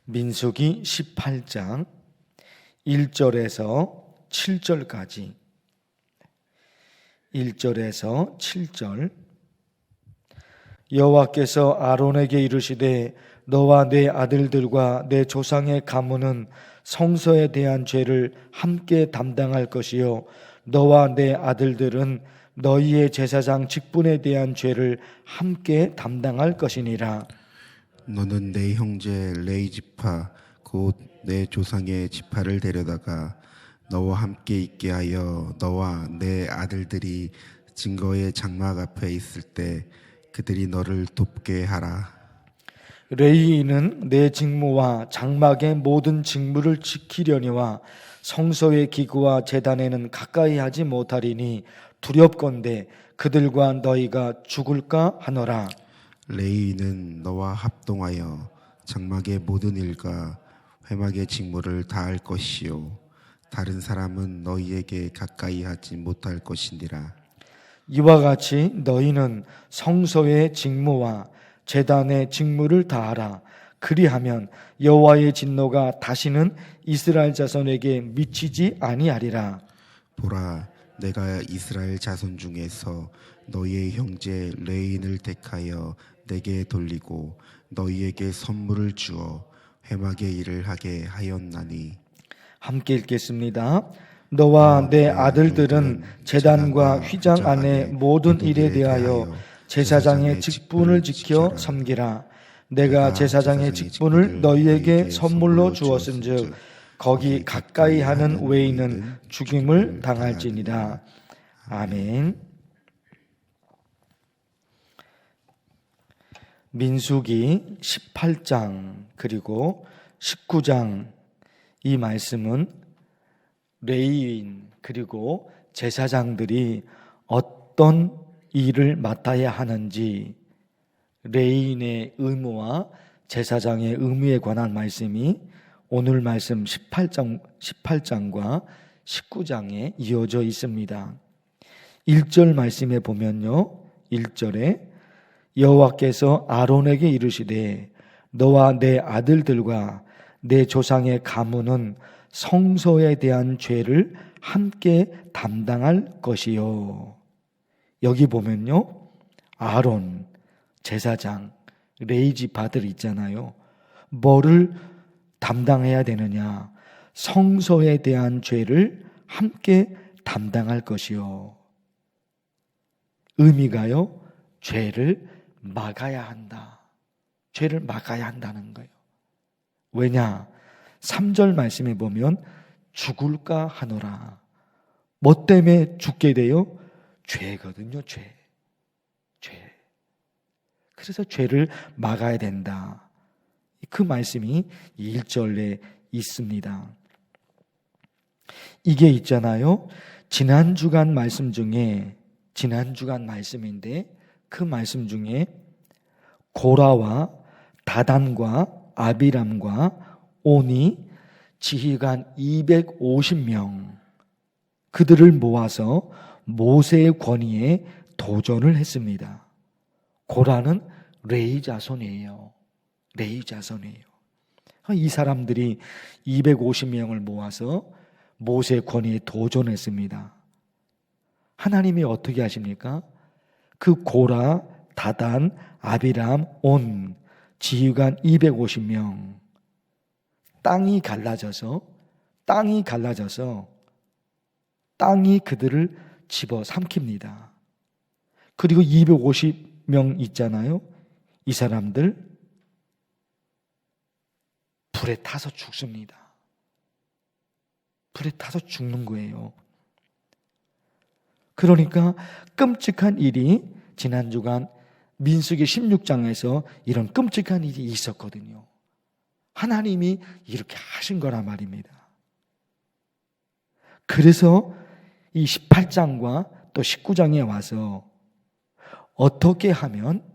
민수기 18장 1절에서 7절까지 1절에서 7절 여호와께서 아론에게 이르시되 너와 내 아들들과 내 조상의 가문은 성소에 대한 죄를 함께 담당할 것이요 너와 내 아들들은 너희의 제사장 직분에 대한 죄를 함께 담당할 것이니라. 너는 내 형제 레위 지파 곧 내 조상의 지파를 데려다가 너와 함께 있게 하여 너와 내 아들들이 증거의 장막 앞에 있을 때 그들이 너를 돕게 하라. 레위인은 내 직무와 장막의 모든 직무를 지키려니와 성소의 기구와 제단에는 가까이 하지 못하리니 두렵건대 그들과 너희가 죽을까 하노라. 레위인은 너와 합동하여 장막의 모든 일과 회막의 직무를 다할 것이요 다른 사람은 너희에게 가까이 하지 못할 것이니라. 이와 같이 너희는 성소의 직무와 제단의 직무를 다하라. 그리하면 여호와의 진노가 다시는 이스라엘 자손에게 미치지 아니하리라. 보라, 내가 이스라엘 자손 중에서 너희의 형제 레위인을 택하여 내게 돌리고 너희에게 선물을 주어 회막의 일을 하게 하였나니. 함께 읽겠습니다. 너와 내 아들들은 제단과 휘장 안의 모든 일에 대하여 제사장의 직분을 지켜 섬기라. 내가 제사장의 직분을 너희에게 선물로 주었은즉 거기 가까이 하는 외인은 죽임을 당할지니라. 아멘. 민수기 18장 그리고 19장 이 말씀은 레위인 그리고 제사장들이 어떤 일을 맡아야 하는지 레위인의 의무와 제사장의 의무에 관한 말씀이 오늘 말씀 18장과 19장에 이어져 있습니다. 1절 말씀에 보면요. 1절에 여호와께서 아론에게 이르시되 너와 내 아들들과 내 조상의 가문은 성소에 대한 죄를 함께 담당할 것이요. 여기 보면요. 아론, 제사장, 레위 지파들 있잖아요. 뭐를 담당해야 되느냐? 성소에 대한 죄를 함께 담당할 것이요. 의미가요. 죄를 막아야 한다. 죄를 막아야 한다는 거예요. 왜냐? 3절 말씀에 보면 죽을까 하노라. 뭐 때문에 죽게 돼요? 죄거든요. 죄. 그래서 죄를 막아야 된다. 그 말씀이 1절에 있습니다. 이게 있잖아요. 지난 주간 말씀인데 그 말씀 중에 고라와 다단과 아비람과 온이 지휘관 250명 그들을 모아서 모세의 권위에 도전을 했습니다. 고라는 레위 자손이에요. 이 사람들이 250명을 모아서 모세의 권위에 도전했습니다. 하나님이 어떻게 하십니까? 그 고라, 다단, 아비람, 온 지휘관 250명 땅이 갈라져서 땅이 그들을 집어삼킵니다. 그리고 250명 있잖아요. 이 사람들 불에 타서 죽습니다. 불에 타서 죽는 거예요. 그러니까 끔찍한 일이 지난 주간 민수기 16장에서 이런 끔찍한 일이 있었거든요. 하나님이 이렇게 하신 거란 말입니다. 그래서 이 18장과 또 19장에 와서 어떻게 하면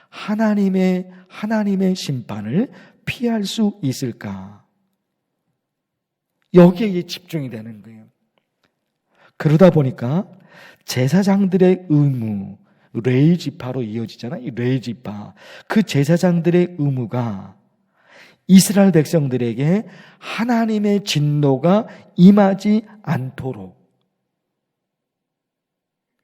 하나님의 심판을 피할 수 있을까? 여기에 집중이 되는 거예요. 그러다 보니까 제사장들의 의무, 레위 지파로 이어지잖아요. 이 레위 지파. 그 제사장들의 의무가 이스라엘 백성들에게 하나님의 진노가 임하지 않도록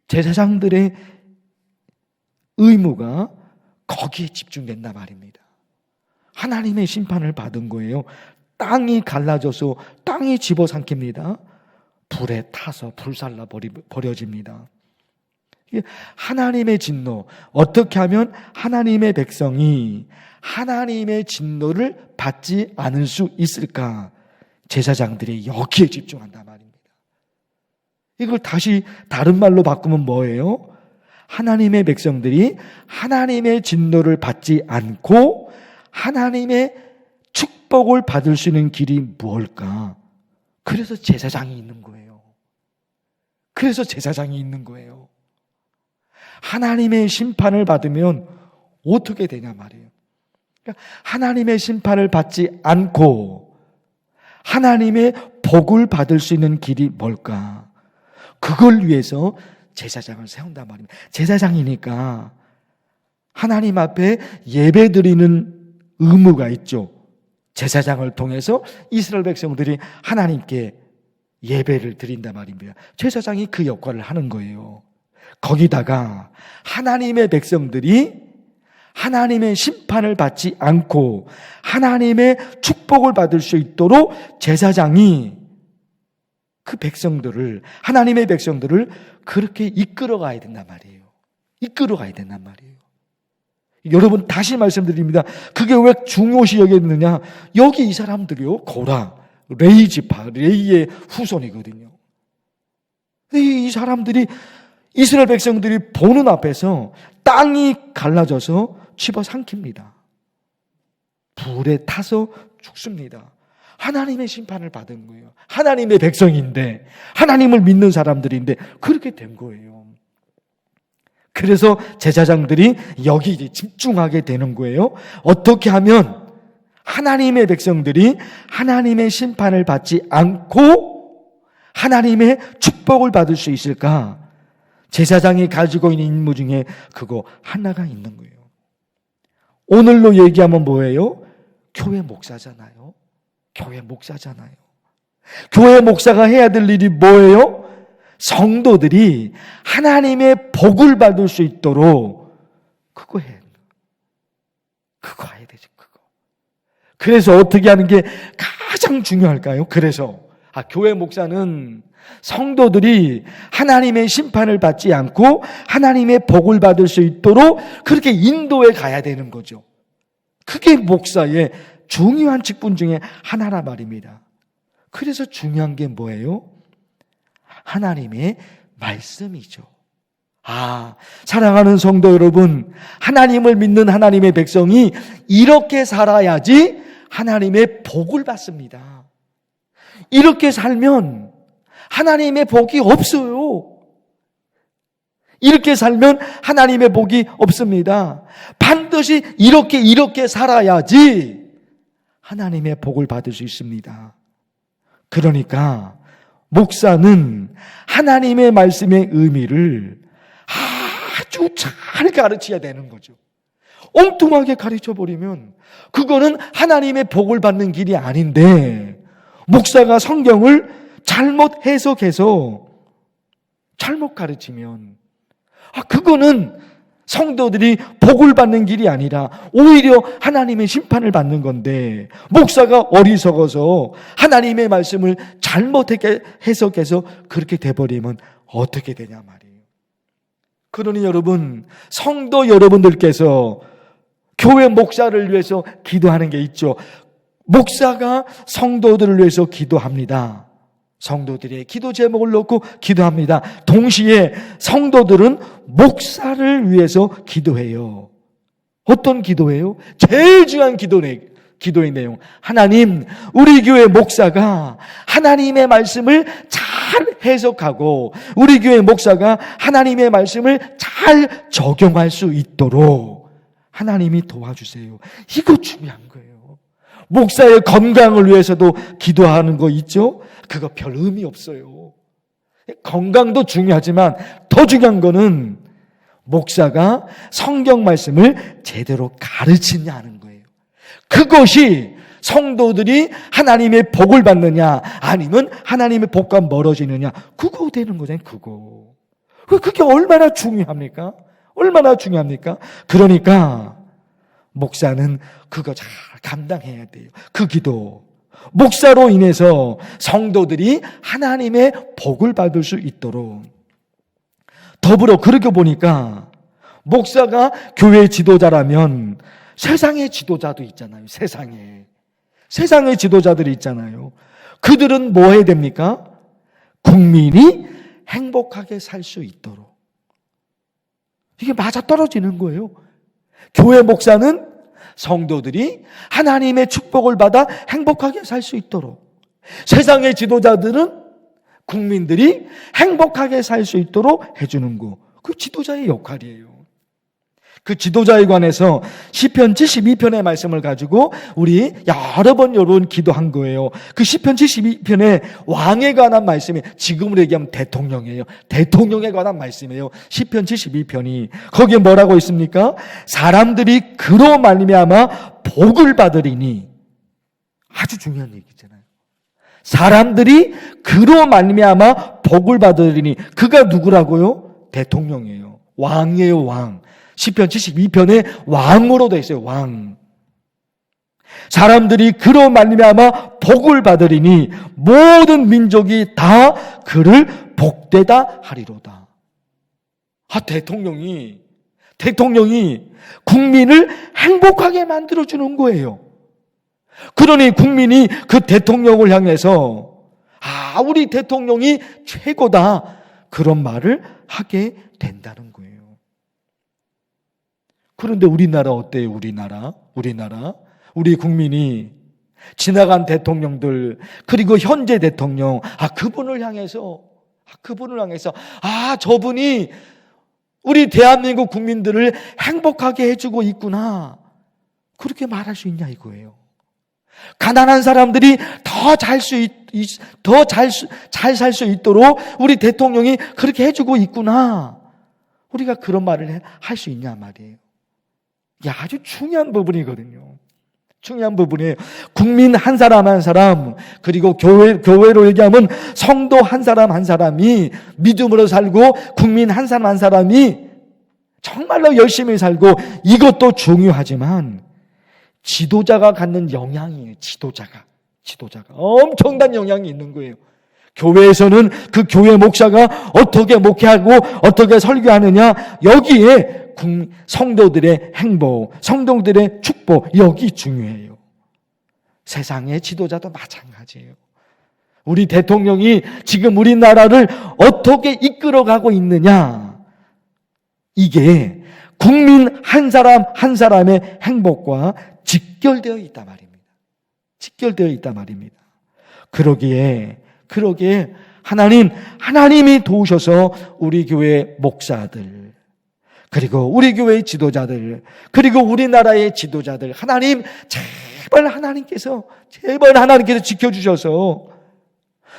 제사장들의 의무가 거기에 집중된단 말입니다. 하나님의 심판을 받은 거예요. 땅이 갈라져서 땅이 집어삼킵니다. 불에 타서 불살라 버려집니다. 하나님의 진노, 어떻게 하면 하나님의 백성이 하나님의 진노를 받지 않을 수 있을까? 제사장들이 여기에 집중한단 말입니다. 이걸 다시 다른 말로 바꾸면 뭐예요? 하나님의 백성들이 하나님의 진노를 받지 않고 하나님의 축복을 받을 수 있는 길이 뭘까? 그래서 제사장이 있는 거예요. 그래서 제사장이 있는 거예요. 하나님의 심판을 받으면 어떻게 되냐 말이에요. 그러니까 하나님의 심판을 받지 않고 하나님의 복을 받을 수 있는 길이 뭘까? 그걸 위해서 제사장을 세운단 말입니다. 제사장이니까 하나님 앞에 예배드리는 의무가 있죠. 제사장을 통해서 이스라엘 백성들이 하나님께 예배를 드린단 말입니다. 제사장이 그 역할을 하는 거예요. 거기다가 하나님의 백성들이 하나님의 심판을 받지 않고 하나님의 축복을 받을 수 있도록 제사장이 그 백성들을, 하나님의 백성들을 그렇게 이끌어 가야 된단 말이에요. 이끌어 가야 된단 말이에요. 여러분, 다시 말씀드립니다. 그게 왜 중요시 여겼느냐? 여기 이 사람들이요, 고라, 레위 지파, 레위의 후손이거든요. 이 사람들이, 이스라엘 백성들이 보는 앞에서 땅이 갈라져서 집어삼킵니다. 불에 타서 죽습니다. 하나님의 심판을 받은 거예요. 하나님의 백성인데, 하나님을 믿는 사람들인데 그렇게 된 거예요. 그래서 제사장들이 여기 이제 집중하게 되는 거예요. 어떻게 하면 하나님의 백성들이 하나님의 심판을 받지 않고 하나님의 축복을 받을 수 있을까? 제사장이 가지고 있는 임무 중에 그거 하나가 있는 거예요. 오늘로 얘기하면 뭐예요? 교회 목사잖아요. 교회 목사잖아요. 교회 목사가 해야 될 일이 뭐예요? 성도들이 하나님의 복을 받을 수 있도록 그거 해야 돼요. 그거 해야 되죠. 그거. 그래서 어떻게 하는 게 가장 중요할까요? 그래서 교회 목사는 성도들이 하나님의 심판을 받지 않고 하나님의 복을 받을 수 있도록 그렇게 인도해 가야 되는 거죠. 그게 목사의 중요한 직분 중에 하나란 말입니다. 그래서 중요한 게 뭐예요? 하나님의 말씀이죠. 사랑하는 성도 여러분, 하나님을 믿는 하나님의 백성이 이렇게 살아야지 하나님의 복을 받습니다. 이렇게 살면 하나님의 복이 없어요. 이렇게 살면 하나님의 복이 없습니다. 반드시 이렇게 살아야지 하나님의 복을 받을 수 있습니다. 그러니까 목사는 하나님의 말씀의 의미를 아주 잘 가르쳐야 되는 거죠. 엉뚱하게 가르쳐버리면 그거는 하나님의 복을 받는 길이 아닌데, 목사가 성경을 잘못 해석해서 잘못 가르치면 그거는 성도들이 복을 받는 길이 아니라 오히려 하나님의 심판을 받는 건데, 목사가 어리석어서 하나님의 말씀을 잘못하게 해석해서 그렇게 돼버리면 어떻게 되냐 말이에요. 그러니 여러분, 성도 여러분들께서 교회 목사를 위해서 기도하는 게 있죠. 목사가 성도들을 위해서 기도합니다. 성도들의 기도 제목을 놓고 기도합니다. 동시에 성도들은 목사를 위해서 기도해요. 어떤 기도예요? 제일 중요한 기도의 내용. 하나님, 우리 교회 목사가 하나님의 말씀을 잘 해석하고 우리 교회 목사가 하나님의 말씀을 잘 적용할 수 있도록 하나님이 도와주세요. 이거 중요한 거예요. 목사의 건강을 위해서도 기도하는 거 있죠? 그거 별 의미 없어요. 건강도 중요하지만 더 중요한 거는 목사가 성경 말씀을 제대로 가르치냐 하는 거예요. 그것이 성도들이 하나님의 복을 받느냐 아니면 하나님의 복과 멀어지느냐, 그거 되는 거잖아요. 그게 얼마나 중요합니까? 얼마나 중요합니까? 그러니까 목사는 그거 잘 감당해야 돼요. 그 기도. 목사로 인해서 성도들이 하나님의 복을 받을 수 있도록. 더불어 그렇게 보니까 목사가 교회 지도자라면 세상의 지도자도 있잖아요. 세상의 지도자들이 있잖아요. 그들은 뭐 해야 됩니까? 국민이 행복하게 살 수 있도록. 이게 맞아떨어지는 거예요. 교회 목사는 성도들이 하나님의 축복을 받아 행복하게 살 수 있도록, 세상의 지도자들은 국민들이 행복하게 살 수 있도록 해주는 거, 그 지도자의 역할이에요. 그 지도자에 관해서 시편 72편의 말씀을 가지고 우리 여러 번 기도한 거예요. 그 시편 72편의 왕에 관한 말씀이, 지금으로 얘기하면 대통령이에요. 대통령에 관한 말씀이에요. 시편 72편이. 거기에 뭐라고 있습니까? 사람들이 그로 말미암아 복을 받으리니. 아주 중요한 얘기잖아요. 사람들이 그로 말미암아 복을 받으리니. 그가 누구라고요? 대통령이에요. 왕이에요, 왕. 시편 72편에 왕으로 되어 있어요. 왕. 사람들이 그로 말미암아 복을 받으리니 모든 민족이 다 그를 복되다 하리로다. 대통령이 국민을 행복하게 만들어주는 거예요. 그러니 국민이 그 대통령을 향해서 우리 대통령이 최고다, 그런 말을 하게 된다는 거예요. 그런데 우리나라 어때요? 우리 국민이 지나간 대통령들, 그리고 현재 대통령, 그분을 향해서 저분이 우리 대한민국 국민들을 행복하게 해주고 있구나, 그렇게 말할 수 있냐 이거예요. 가난한 사람들이 더 잘 살 수 있도록 우리 대통령이 그렇게 해주고 있구나, 우리가 그런 말을 할 수 있냐 말이에요. 아주 중요한 부분이거든요. 중요한 부분이에요. 국민 한 사람 한 사람, 그리고 교회로 얘기하면 성도 한 사람 한 사람이 믿음으로 살고, 국민 한 사람 한 사람이 정말로 열심히 살고, 이것도 중요하지만 지도자가 갖는 영향이에요. 지도자가 엄청난 영향이 있는 거예요. 교회에서는 그 교회 목사가 어떻게 목회하고 어떻게 설교하느냐, 여기에 성도들의 행복, 성도들의 축복, 여기 중요해요. 세상의 지도자도 마찬가지예요. 우리 대통령이 지금 우리나라를 어떻게 이끌어가고 있느냐, 이게 국민 한 사람 한 사람의 행복과 직결되어 있단 말입니다. 그러기에 하나님이 도우셔서 우리 교회 목사들, 그리고 우리 교회의 지도자들, 그리고 우리나라의 지도자들, 제발 하나님께서 지켜주셔서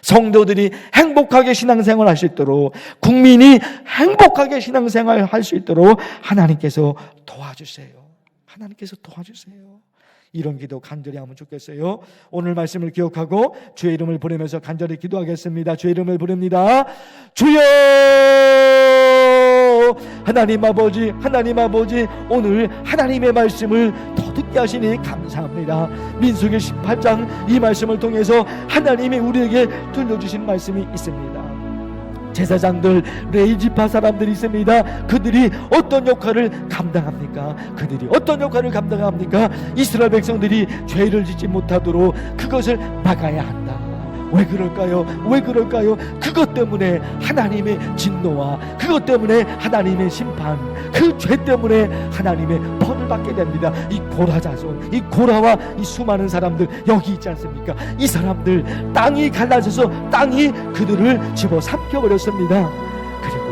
성도들이 행복하게 신앙생활 할 수 있도록, 국민이 행복하게 신앙생활 할 수 있도록 하나님께서 도와주세요. 이런 기도 간절히 하면 좋겠어요. 오늘 말씀을 기억하고 주의 이름을 부르면서 간절히 기도하겠습니다. 주의 이름을 부릅니다. 주여! 하나님 아버지, 오늘 하나님의 말씀을 더 듣게 하시니 감사합니다. 민수기 18장 이 말씀을 통해서 하나님이 우리에게 들려주신 말씀이 있습니다. 제사장들, 레위지파 사람들이 있습니다. 그들이 어떤 역할을 감당합니까? 이스라엘 백성들이 죄를 짓지 못하도록 그것을 막아야 한다. 왜 그럴까요? 그것 때문에 하나님의 진노와 그것 때문에 하나님의 심판, 그 죄 때문에 하나님의 벌을 받게 됩니다. 이 고라 자손, 이 고라와 이 수많은 사람들 여기 있지 않습니까? 이 사람들 땅이 갈라져서 땅이 그들을 집어삼켜버렸습니다. 그리고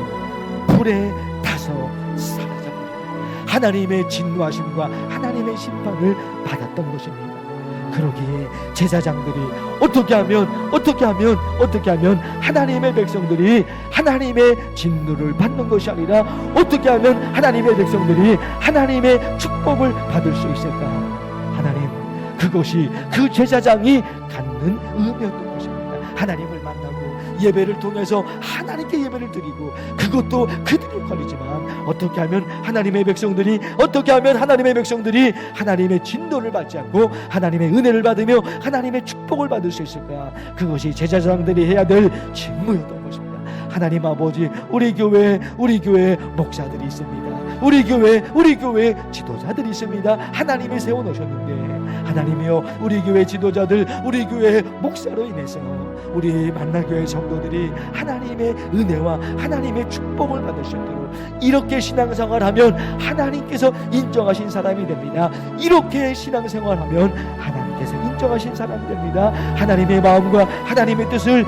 불에 타서 사라져버립니다. 하나님의 진노하심과 하나님의 심판을 받았던 것입니다. 그러기에 제사장들이 어떻게 하면 하나님의 백성들이 하나님의 진노를 받는 것이 아니라 어떻게 하면 하나님의 백성들이 하나님의 축복을 받을 수 있을까? 하나님, 그것이 그 제사장이 갖는 의미였던 것입니다. 하나님을 만나고 예배를 통해서 하나님께 예배를 드리고, 그것도 그들이 걸리지만 어떻게 하면 하나님의 백성들이 하나님의 진노를 받지 않고 하나님의 은혜를 받으며 하나님의 축복을 받을 수 있을까? 그것이 제사장들이 해야 될 직무였던 것입니다. 하나님 아버지, 우리 교회 목사들이 있습니다. 우리 교회 지도자들이 있습니다. 하나님이 세워놓으셨는데, 하나님이여, 우리 교회 지도자들, 우리 교회 목사로 인해서 우리 만나교회 성도들이 하나님의 은혜와 하나님의 축복을 받을 수 있도록 이렇게 신앙생활하면 하나님께서 인정하신 사람이 됩니다. 이렇게 신앙생활하면 하나님께서 인정하신 사람이 됩니다. 하나님의 마음과 하나님의 뜻을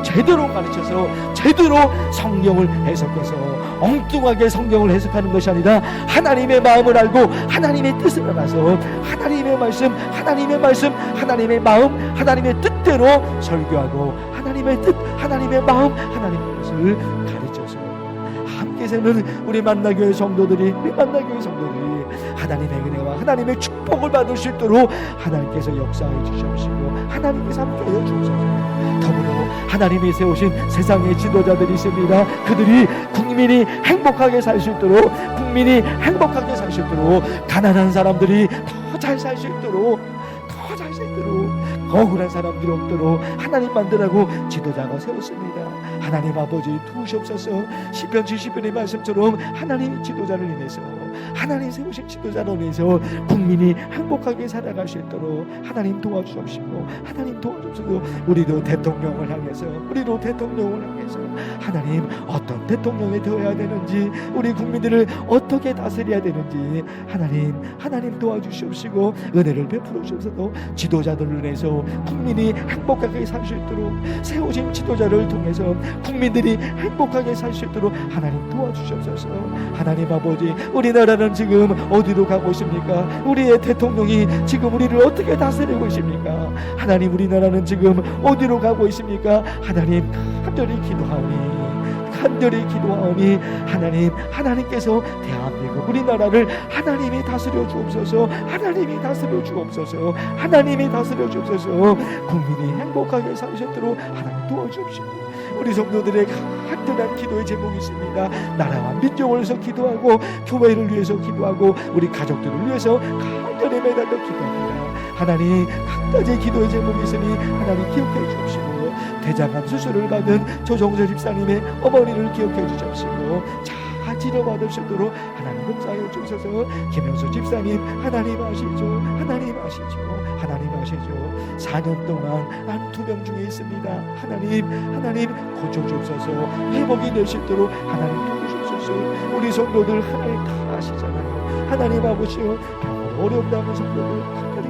제대로 가르쳐서 제대로 성경을 해석해서 엉뚱하게 성경을 해석하는 것이 아니라 하나님의 마음을 알고 하나님의 뜻을 알아서 하나님의 말씀, 하나님의 마음, 하나님의 뜻대로 설교하고 하나님의 뜻, 하나님의 마음, 하나님의 뜻을 가르쳐서 함께 사는 우리 만나교회 성도들이 하나님의 은혜와 하나님의 축복을 받을 수 있도록 하나님께서 역사해 주시옵시고 하나님께서 함께하여 주옵소서. 더불어 하나님이 세우신 세상의 지도자들이 있습니다. 그들이 국민이 행복하게 살 수 있도록, 가난한 사람들이 더 잘 살 수 있도록, 억울한 사람들이 없도록 하나님 만들라고 지도자가 세웠습니다. 하나님 아버지, 도우시옵소서. 시편 70편의 말씀처럼 하나님 지도자를 인해서, 하나님 세우신 지도자로 인해서 국민이 행복하게 살아갈 수 있도록 하나님 도와주옵시고, 우리도 대통령을 향해서 하나님 어떤 대통령이 되어야 되는지, 우리 국민들을 어떻게 다스려야 되는지 하나님 도와주시옵시고 은혜를 베풀어 주셔서 지도자들을 위해서 국민이 행복하게 살 수 있도록, 세우신 지도자를 통해서 국민들이 행복하게 살 수 있도록 하나님 도와주시옵소서. 하나님 아버지, 우리나라는 지금 어디로 가고 있습니까? 우리의 대통령이 지금 우리를 어떻게 다스리고 있습니까? 하나님, 우리나라는 지금 어디로 가고 있습니까? 하나님, 간절히 기도하오니 하나님께서 대한민국 우리나라를 하나님이 다스려 주옵소서. 국민이 행복하게 사시도록 하나님 도와주옵시고, 우리 성도들의 간절한 기도의 제목이 있습니다. 나라와 민족을 위해서 기도하고, 교회를 위해서 기도하고, 우리 가족들을 위해서 간절히 매달려 기도합니다. 하나님, 한 가지 기도의 제목이 있으니 하나님 기억해 주옵시고, 대장암 수술을 받은 조정재 집사님의 어머니를 기억해 주옵시고, 잘 치료받을 수 있도록 하나님 목사여 주셔서, 김영수 집사님 하나님 아시죠? 4년 동안 안투병 중에 있습니다. 하나님 고쳐주옵소서. 회복이 될 수 있도록 하나님 도우시옵소서. 우리 성도들 하나님 다 아시잖아요. 하나님 아버지요, 병으로 어렵다는 성도들 간절히